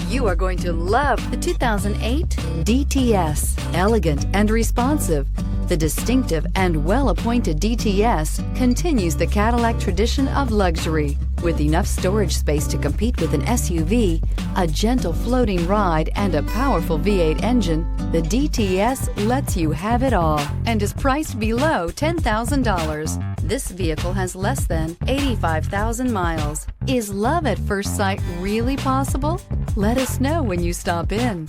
You are going to love the 2008 DTS. Elegant and responsive, the distinctive and well-appointed DTS continues the Cadillac tradition of luxury. With enough storage space to compete with an SUV, a gentle floating ride, and a powerful V8 engine, the DTS lets you have it all and is priced below $10,000. This vehicle has less than 85,000 miles. Is love at first sight really possible? Let us know when you stop in.